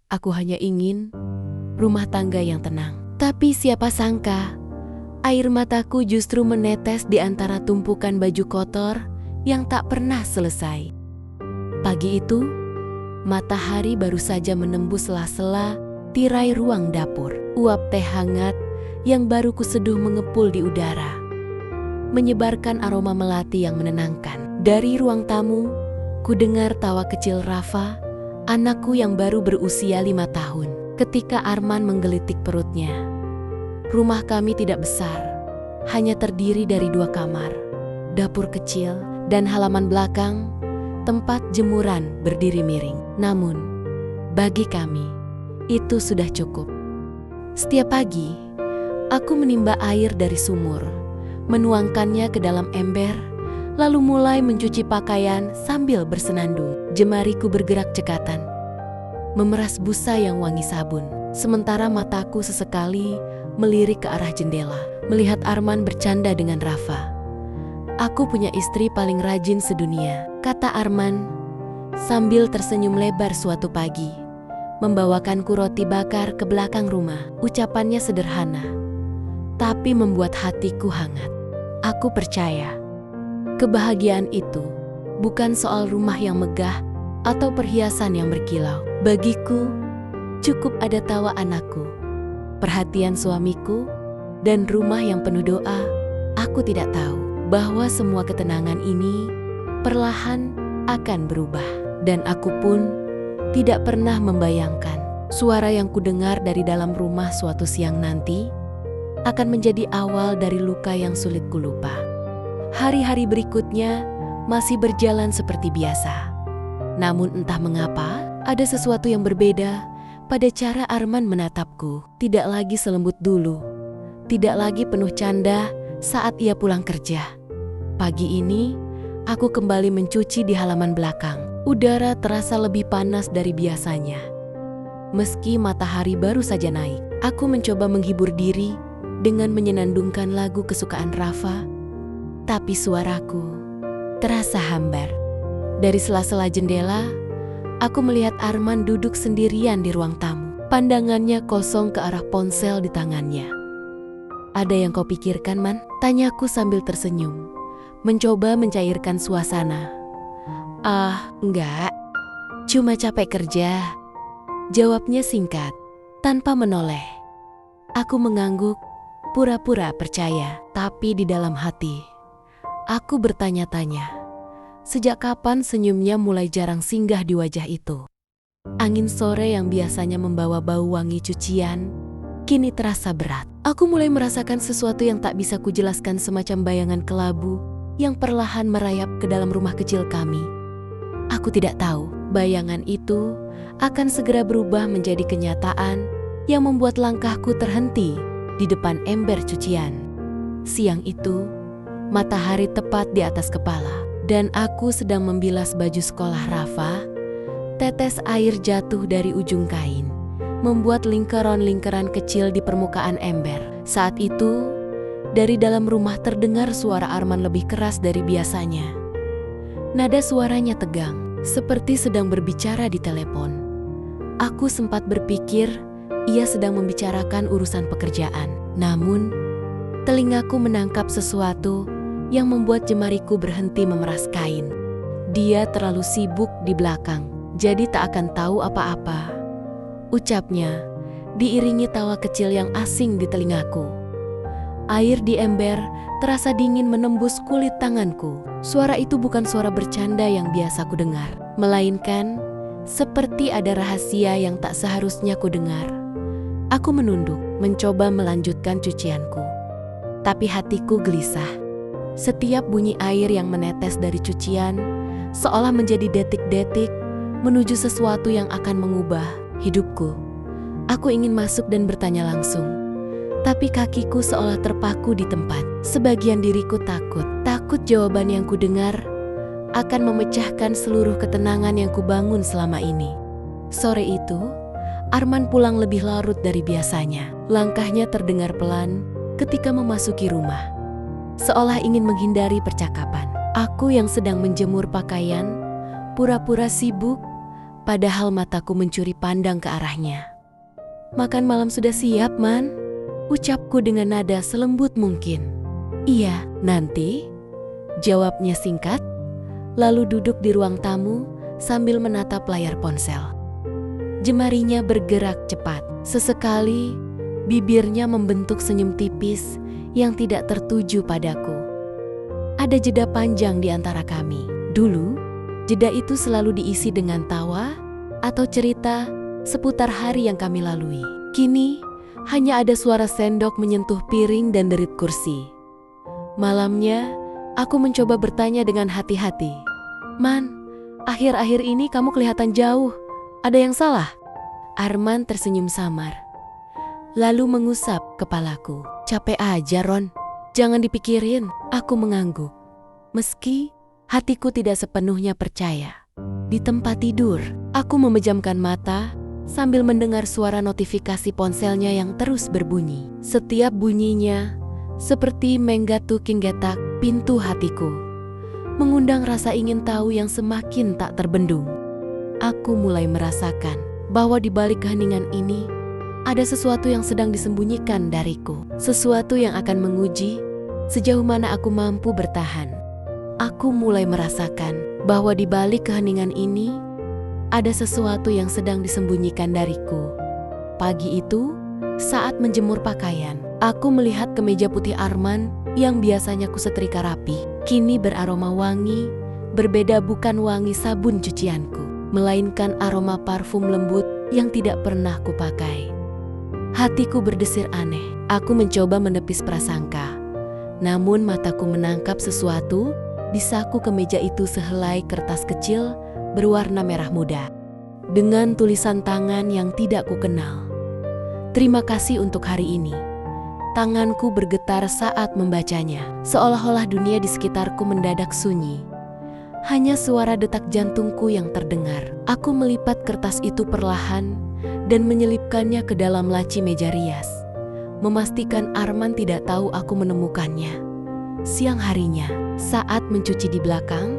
Aku hanya ingin rumah tangga yang tenang. Tapi siapa sangka, air mataku justru menetes di antara tumpukan baju kotor yang tak pernah selesai. Pagi itu, matahari baru saja menembus sela-sela tirai ruang dapur. Uap teh hangat yang baru kuseduh mengepul di udara, menyebarkan aroma melati yang menenangkan. Dari ruang tamu, ku dengar tawa kecil Rafa, anakku yang baru berusia 5 tahun. Ketika Arman menggelitik perutnya. Rumah kami tidak besar, hanya terdiri dari 2 kamar, dapur kecil, dan halaman belakang, tempat jemuran berdiri miring. Namun, bagi kami, itu sudah cukup. Setiap pagi, aku menimba air dari sumur, menuangkannya ke dalam ember, lalu mulai mencuci pakaian sambil bersenandung. Jemariku bergerak cekatan, memeras busa yang wangi sabun. Sementara mataku sesekali melirik ke arah jendela, melihat Arman bercanda dengan Rafa. "Aku punya istri paling rajin sedunia," kata Arman, sambil tersenyum lebar suatu pagi, membawakanku roti bakar ke belakang rumah. Ucapannya sederhana, tapi membuat hatiku hangat. Aku percaya, kebahagiaan itu bukan soal rumah yang megah atau perhiasan yang berkilau. Bagiku, cukup ada tawa anakku, perhatian suamiku, dan rumah yang penuh doa. Aku tidak tahu bahwa semua ketenangan ini perlahan akan berubah. Dan aku pun tidak pernah membayangkan suara yang kudengar dari dalam rumah suatu siang nanti akan menjadi awal dari luka yang sulit kulupa. Hari-hari berikutnya masih berjalan seperti biasa. Namun entah mengapa, ada sesuatu yang berbeda pada cara Arman menatapku. Tidak lagi selembut dulu, tidak lagi penuh canda saat ia pulang kerja. Pagi ini, aku kembali mencuci di halaman belakang. Udara terasa lebih panas dari biasanya. Meski matahari baru saja naik, aku mencoba menghibur diri dengan menyenandungkan lagu kesukaan Rafa, tapi suaraku terasa hambar. Dari sela-sela jendela, aku melihat Arman duduk sendirian di ruang tamu. Pandangannya kosong ke arah ponsel di tangannya. "Ada yang kau pikirkan, Man?" tanyaku sambil tersenyum, mencoba mencairkan suasana. Enggak. Cuma capek kerja," jawabnya singkat, tanpa menoleh. Aku mengangguk, pura-pura percaya, tapi di dalam hati, aku bertanya-tanya. Sejak kapan senyumnya mulai jarang singgah di wajah itu? Angin sore yang biasanya membawa bau wangi cucian, kini terasa berat. Aku mulai merasakan sesuatu yang tak bisa kujelaskan, semacam bayangan kelabu yang perlahan merayap ke dalam rumah kecil kami. Aku tidak tahu, bayangan itu akan segera berubah menjadi kenyataan yang membuat langkahku terhenti di depan ember cucian. Siang itu, matahari tepat di atas kepala, dan aku sedang membilas baju sekolah Rafa. Tetes air jatuh dari ujung kain, membuat lingkaran-lingkaran kecil di permukaan ember. Saat itu, dari dalam rumah terdengar suara Arman lebih keras dari biasanya. Nada suaranya tegang, seperti sedang berbicara di telepon. Aku sempat berpikir ia sedang membicarakan urusan pekerjaan. Namun, telingaku menangkap sesuatu yang membuat jemariku berhenti memeras kain. "Dia terlalu sibuk di belakang, jadi tak akan tahu apa-apa," ucapnya, diiringi tawa kecil yang asing di telingaku. Air di ember terasa dingin menembus kulit tanganku. Suara itu bukan suara bercanda yang biasa ku dengar, melainkan seperti ada rahasia yang tak seharusnya ku dengar. Aku menunduk, mencoba melanjutkan cucianku. Tapi hatiku gelisah. Setiap bunyi air yang menetes dari cucian seolah menjadi detik-detik menuju sesuatu yang akan mengubah hidupku. Aku ingin masuk dan bertanya langsung, tapi kakiku seolah terpaku di tempat. Sebagian diriku takut jawaban yang kudengar akan memecahkan seluruh ketenangan yang kubangun selama ini. Sore itu, Arman pulang lebih larut dari biasanya. Langkahnya terdengar pelan ketika memasuki rumah, seolah ingin menghindari percakapan. Aku yang sedang menjemur pakaian, pura-pura sibuk, padahal mataku mencuri pandang ke arahnya. "Makan malam sudah siap, Man?" ucapku dengan nada selembut mungkin. "Iya, nanti," jawabnya singkat, lalu duduk di ruang tamu sambil menatap layar ponsel. Jemarinya bergerak cepat. Sesekali, bibirnya membentuk senyum tipis yang tidak tertuju padaku. Ada jeda panjang di antara kami. Dulu, jeda itu selalu diisi dengan tawa atau cerita seputar hari yang kami lalui. Kini, hanya ada suara sendok menyentuh piring dan derit kursi. Malamnya, aku mencoba bertanya dengan hati-hati. "Man, akhir-akhir ini kamu kelihatan jauh. Ada yang salah?" Arman tersenyum samar, lalu mengusap kepalaku. "Capek aja, Ron. Jangan dipikirin." Aku mengangguk, meski hatiku tidak sepenuhnya percaya. Di tempat tidur, aku memejamkan mata sambil mendengar suara notifikasi ponselnya yang terus berbunyi. Setiap bunyinya seperti menggatu-ginggetak pintu hatiku, mengundang rasa ingin tahu yang semakin tak terbendung. Aku mulai merasakan bahwa di balik keheningan ini ada sesuatu yang sedang disembunyikan dariku. Sesuatu yang akan menguji sejauh mana aku mampu bertahan. Aku mulai merasakan bahwa di balik keheningan ini ada sesuatu yang sedang disembunyikan dariku. Pagi itu, saat menjemur pakaian, aku melihat kemeja putih Arman yang biasanya kusetrika rapi, kini beraroma wangi, berbeda bukan wangi sabun cucianku, melainkan aroma parfum lembut yang tidak pernah kupakai. Hatiku berdesir aneh. Aku mencoba menepis prasangka, namun mataku menangkap sesuatu di saku kemeja itu, sehelai kertas kecil berwarna merah muda dengan tulisan tangan yang tidak kukenal. "Terima kasih untuk hari ini." Tanganku bergetar saat membacanya, seolah-olah dunia di sekitarku mendadak sunyi. Hanya suara detak jantungku yang terdengar. Aku melipat kertas itu perlahan dan menyelipkannya ke dalam laci meja rias, memastikan Arman tidak tahu aku menemukannya. Siang harinya, saat mencuci di belakang,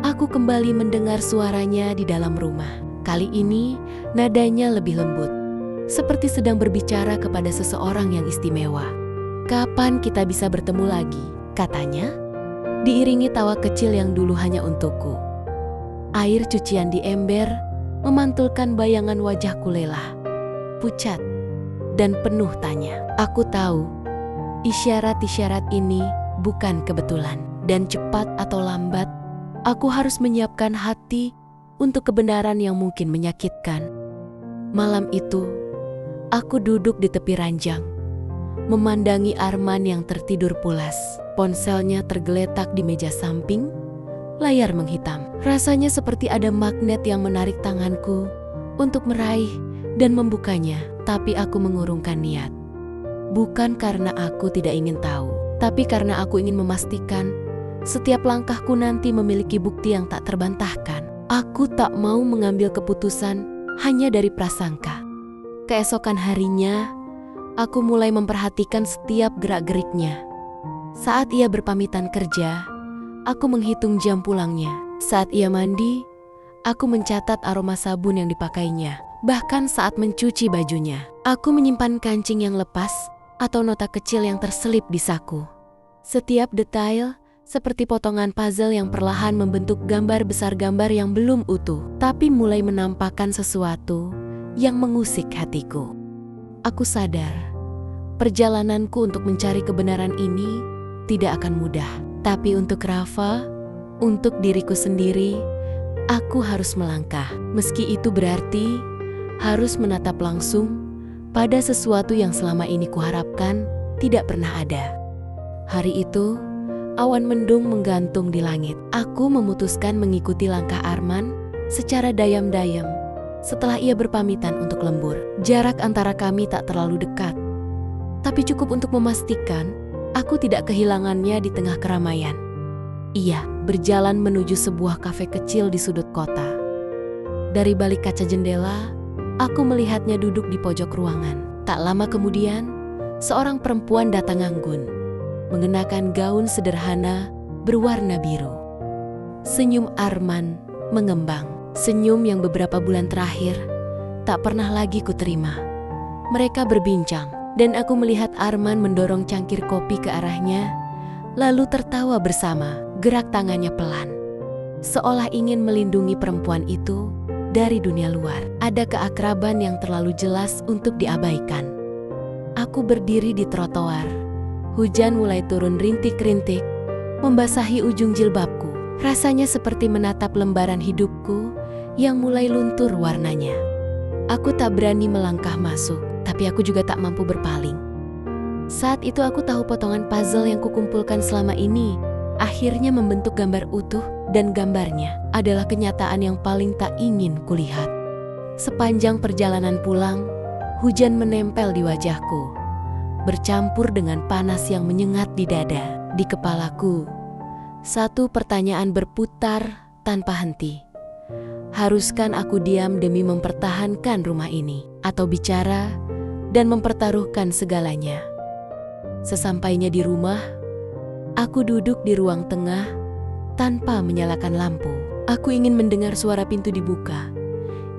aku kembali mendengar suaranya di dalam rumah. Kali ini, nadanya lebih lembut, seperti sedang berbicara kepada seseorang yang istimewa. "Kapan kita bisa bertemu lagi?" katanya, diiringi tawa kecil yang dulu hanya untukku. Air cucian di ember memantulkan bayangan wajahku lelah, pucat, dan penuh tanya. Aku tahu, isyarat-isyarat ini bukan kebetulan, dan cepat atau lambat, aku harus menyiapkan hati untuk kebenaran yang mungkin menyakitkan. Malam itu, aku duduk di tepi ranjang, memandangi Arman yang tertidur pulas. Ponselnya tergeletak di meja samping, layar menghitam. Rasanya seperti ada magnet yang menarik tanganku untuk meraih dan membukanya, tapi aku mengurungkan niat. Bukan karena aku tidak ingin tahu, tapi karena aku ingin memastikan setiap langkahku nanti memiliki bukti yang tak terbantahkan. Aku tak mau mengambil keputusan hanya dari prasangka. Keesokan harinya, aku mulai memperhatikan setiap gerak-geriknya. Saat ia berpamitan kerja, aku menghitung jam pulangnya. Saat ia mandi, aku mencatat aroma sabun yang dipakainya. Bahkan saat mencuci bajunya, aku menyimpan kancing yang lepas atau nota kecil yang terselip di saku. Setiap detail seperti potongan puzzle yang perlahan membentuk gambar besar, gambar yang belum utuh, tapi mulai menampakkan sesuatu yang mengusik hatiku. Aku sadar, perjalananku untuk mencari kebenaran ini tidak akan mudah. Tapi untuk Rafa, untuk diriku sendiri, aku harus melangkah. Meski itu berarti harus menatap langsung pada sesuatu yang selama ini kuharapkan tidak pernah ada. Hari itu, awan mendung menggantung di langit. Aku memutuskan mengikuti langkah Arman secara dayam-dayam setelah ia berpamitan untuk lembur. Jarak antara kami tak terlalu dekat, tapi cukup untuk memastikan aku tidak kehilangannya di tengah keramaian. Ia berjalan menuju sebuah kafe kecil di sudut kota. Dari balik kaca jendela, aku melihatnya duduk di pojok ruangan. Tak lama kemudian, seorang perempuan datang anggun, mengenakan gaun sederhana berwarna biru. Senyum Arman mengembang. Senyum yang beberapa bulan terakhir tak pernah lagi kuterima. Mereka berbincang, dan aku melihat Arman mendorong cangkir kopi ke arahnya, lalu tertawa bersama, gerak tangannya pelan. Seolah ingin melindungi perempuan itu dari dunia luar. Ada keakraban yang terlalu jelas untuk diabaikan. Aku berdiri di trotoar. Hujan mulai turun rintik-rintik, membasahi ujung jilbabku. Rasanya seperti menatap lembaran hidupku yang mulai luntur warnanya. Aku tak berani melangkah masuk, tapi aku juga tak mampu berpaling. Saat itu aku tahu potongan puzzle yang kukumpulkan selama ini akhirnya membentuk gambar utuh, dan gambarnya adalah kenyataan yang paling tak ingin kulihat. Sepanjang perjalanan pulang, hujan menempel di wajahku, bercampur dengan panas yang menyengat di dada. Di kepalaku, satu pertanyaan berputar tanpa henti. Haruskah aku diam demi mempertahankan rumah ini, atau bicara dan mempertaruhkan segalanya? Sesampainya di rumah, aku duduk di ruang tengah tanpa menyalakan lampu. Aku ingin mendengar suara pintu dibuka,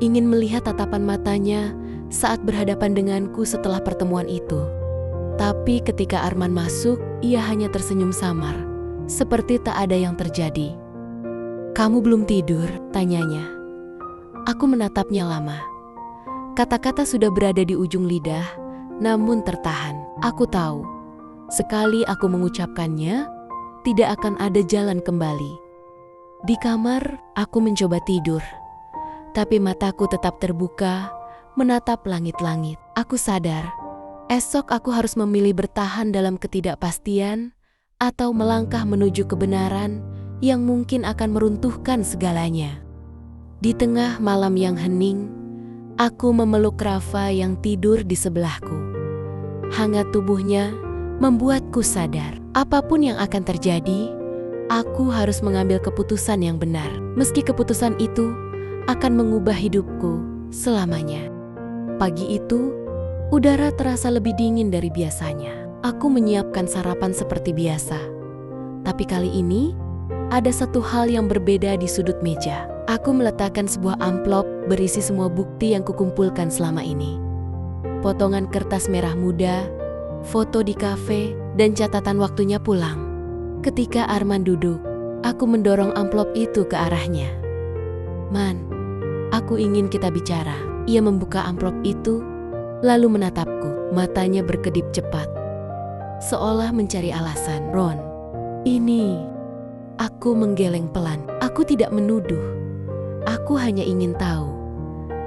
ingin melihat tatapan matanya saat berhadapan denganku setelah pertemuan itu. Tapi ketika Arman masuk, ia hanya tersenyum samar, seperti tak ada yang terjadi. "Kamu belum tidur?" tanyanya. Aku menatapnya lama. Kata-kata sudah berada di ujung lidah, namun tertahan. Aku tahu, sekali aku mengucapkannya, tidak akan ada jalan kembali. Di kamar, aku mencoba tidur, tapi mataku tetap terbuka, menatap langit-langit. Aku sadar, esok aku harus memilih bertahan dalam ketidakpastian atau melangkah menuju kebenaran yang mungkin akan meruntuhkan segalanya. Di tengah malam yang hening, aku memeluk Rafa yang tidur di sebelahku. Hangat tubuhnya membuatku sadar, apapun yang akan terjadi, aku harus mengambil keputusan yang benar. Meski keputusan itu akan mengubah hidupku selamanya. Pagi itu, udara terasa lebih dingin dari biasanya. Aku menyiapkan sarapan seperti biasa. Tapi kali ini, ada satu hal yang berbeda di sudut meja. Aku meletakkan sebuah amplop berisi semua bukti yang kukumpulkan selama ini. Potongan kertas merah muda, foto di kafe, dan catatan waktunya pulang. Ketika Arman duduk, aku mendorong amplop itu ke arahnya. "Man, aku ingin kita bicara." Ia membuka amplop itu, lalu menatapku. Matanya berkedip cepat, seolah mencari alasan. "Ron, ini..." Aku menggeleng pelan. Aku tidak menuduh. Aku hanya ingin tahu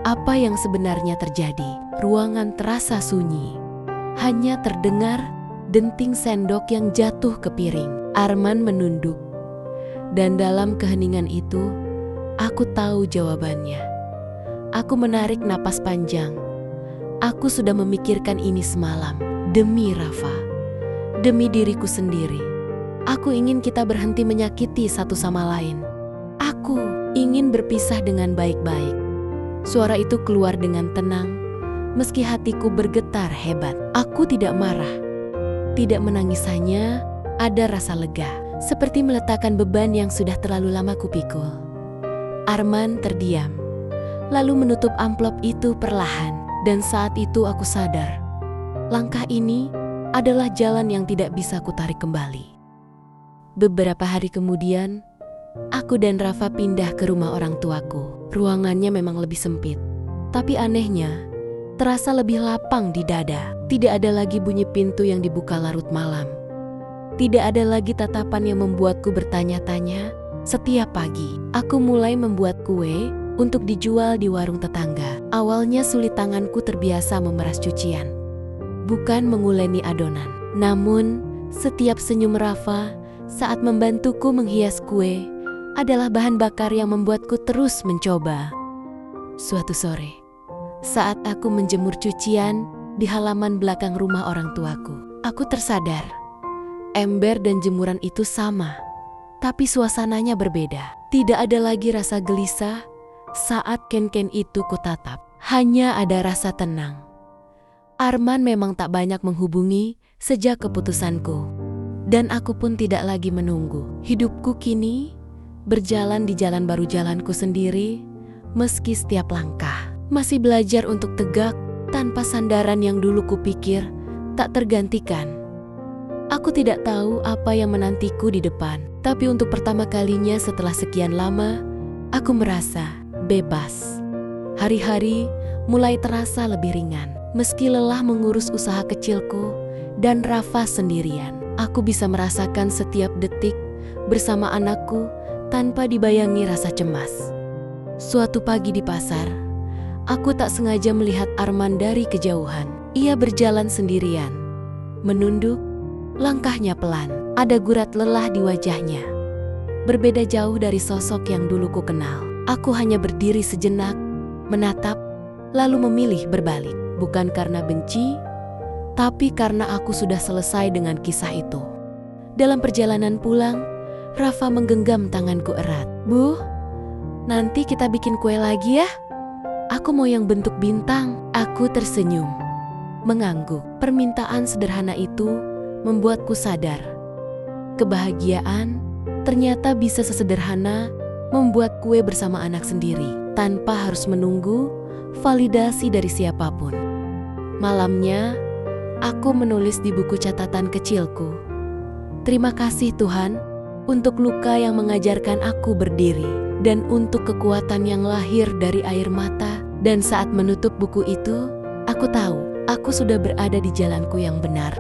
apa yang sebenarnya terjadi. Ruangan terasa sunyi. Hanya terdengar denting sendok yang jatuh ke piring. Arman menunduk, dan dalam keheningan itu, aku tahu jawabannya. Aku menarik napas panjang. Aku sudah memikirkan ini semalam. Demi Rafa, demi diriku sendiri. Aku ingin kita berhenti menyakiti satu sama lain. Aku ingin berpisah dengan baik-baik. Suara itu keluar dengan tenang, meski hatiku bergetar hebat. Aku tidak marah, tidak menangis, hanya ada rasa lega, seperti meletakkan beban yang sudah terlalu lama kupikul. Arman terdiam, lalu menutup amplop itu perlahan, dan saat itu aku sadar, langkah ini adalah jalan yang tidak bisa kutarik kembali. Beberapa hari kemudian, aku dan Rafa pindah ke rumah orang tuaku. Ruangannya memang lebih sempit, tapi anehnya, terasa lebih lapang di dada. Tidak ada lagi bunyi pintu yang dibuka larut malam. Tidak ada lagi tatapan yang membuatku bertanya-tanya. Setiap pagi, aku mulai membuat kue untuk dijual di warung tetangga. Awalnya sulit, tanganku terbiasa memeras cucian, bukan menguleni adonan. Namun, setiap senyum Rafa saat membantuku menghias kue adalah bahan bakar yang membuatku terus mencoba. Suatu sore, saat aku menjemur cucian di halaman belakang rumah orang tuaku, aku tersadar, ember dan jemuran itu sama, tapi suasananya berbeda. Tidak ada lagi rasa gelisah saat ken-ken itu kutatap. Hanya ada rasa tenang. Arman memang tak banyak menghubungi sejak keputusanku, dan aku pun tidak lagi menunggu. Hidupku kini berjalan di jalan baru, jalanku sendiri, meski setiap langkah masih belajar untuk tegak tanpa sandaran yang dulu kupikir tak tergantikan. Aku tidak tahu apa yang menantiku di depan, tapi untuk pertama kalinya setelah sekian lama, aku merasa bebas. Hari-hari mulai terasa lebih ringan. Meski lelah mengurus usaha kecilku dan Rafa sendirian, aku bisa merasakan setiap detik bersama anakku tanpa dibayangi rasa cemas. Suatu pagi di pasar, aku tak sengaja melihat Arman dari kejauhan. Ia berjalan sendirian, menunduk, langkahnya pelan. Ada gurat lelah di wajahnya. Berbeda jauh dari sosok yang dulu ku kenal. Aku hanya berdiri sejenak, menatap, lalu memilih berbalik. Bukan karena benci, tapi karena aku sudah selesai dengan kisah itu. Dalam perjalanan pulang, Rafa menggenggam tanganku erat. "Bu, nanti kita bikin kue lagi ya? Aku mau yang bentuk bintang." Aku tersenyum, mengangguk. Permintaan sederhana itu membuatku sadar. Kebahagiaan ternyata bisa sesederhana membuat kue bersama anak sendiri, tanpa harus menunggu validasi dari siapapun. Malamnya, aku menulis di buku catatan kecilku, "Terima kasih Tuhan untuk luka yang mengajarkan aku berdiri, dan untuk kekuatan yang lahir dari air mata." Dan saat menutup buku itu, aku tahu aku sudah berada di jalanku yang benar.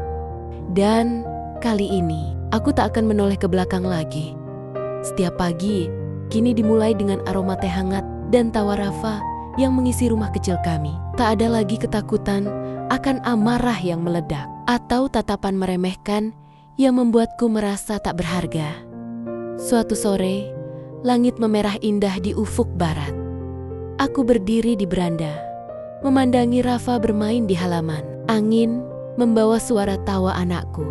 Dan kali ini, aku tak akan menoleh ke belakang lagi. Setiap pagi, kini dimulai dengan aroma teh hangat dan tawa Rafa yang mengisi rumah kecil kami. Tak ada lagi ketakutan akan amarah yang meledak atau tatapan meremehkan yang membuatku merasa tak berharga. Suatu sore, langit memerah indah di ufuk barat. Aku berdiri di beranda, memandangi Rafa bermain di halaman. Angin membawa suara tawa anakku,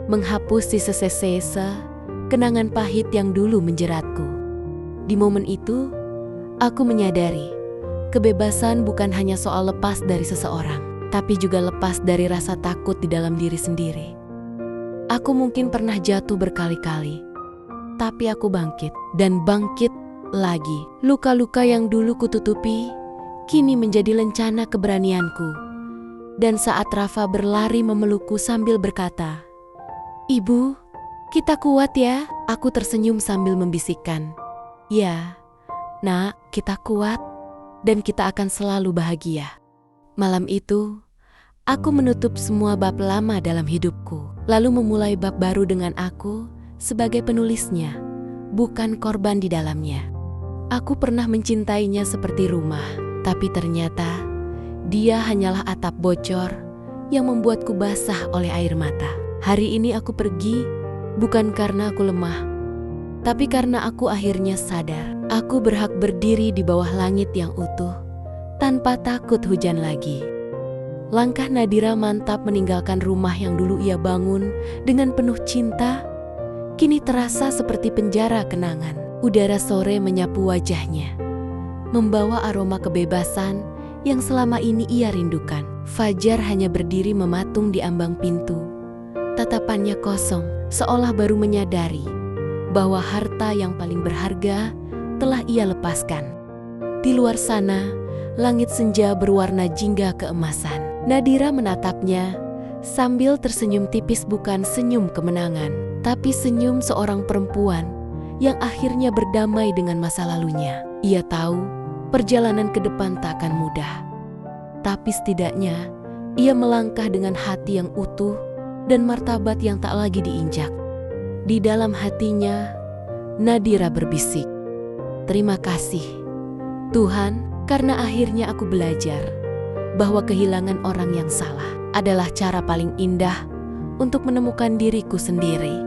menghapus sisa-sisa kenangan pahit yang dulu menjeratku. Di momen itu, aku menyadari kebebasan bukan hanya soal lepas dari seseorang, tapi juga lepas dari rasa takut di dalam diri sendiri. Aku mungkin pernah jatuh berkali-kali, tapi aku bangkit dan bangkit lagi. Luka-luka yang dulu kututupi kini menjadi lencana keberanianku. Dan saat Rafa berlari memelukku sambil berkata, "Ibu, kita kuat ya." Aku tersenyum sambil membisikkan, "Ya, Nak, kita kuat dan kita akan selalu bahagia." Malam itu, aku menutup semua bab lama dalam hidupku, lalu memulai bab baru dengan aku sebagai penulisnya, bukan korban di dalamnya. Aku pernah mencintainya seperti rumah, tapi ternyata dia hanyalah atap bocor yang membuatku basah oleh air mata. Hari ini aku pergi bukan karena aku lemah, tapi karena aku akhirnya sadar aku berhak berdiri di bawah langit yang utuh tanpa takut hujan lagi. Langkah Nadira mantap meninggalkan rumah yang dulu ia bangun dengan penuh cinta, kini terasa seperti penjara kenangan. Udara sore menyapu wajahnya, membawa aroma kebebasan yang selama ini ia rindukan. Fajar hanya berdiri mematung di ambang pintu. Tatapannya kosong, seolah baru menyadari bahwa harta yang paling berharga telah ia lepaskan. Di luar sana, langit senja berwarna jingga keemasan. Nadira menatapnya sambil tersenyum tipis, bukan senyum kemenangan, tapi senyum seorang perempuan yang akhirnya berdamai dengan masa lalunya. Ia tahu perjalanan ke depan tak akan mudah, tapi setidaknya ia melangkah dengan hati yang utuh dan martabat yang tak lagi diinjak. Di dalam hatinya, Nadira berbisik, "Terima kasih Tuhan, karena akhirnya aku belajar bahwa kehilangan orang yang salah adalah cara paling indah untuk menemukan diriku sendiri."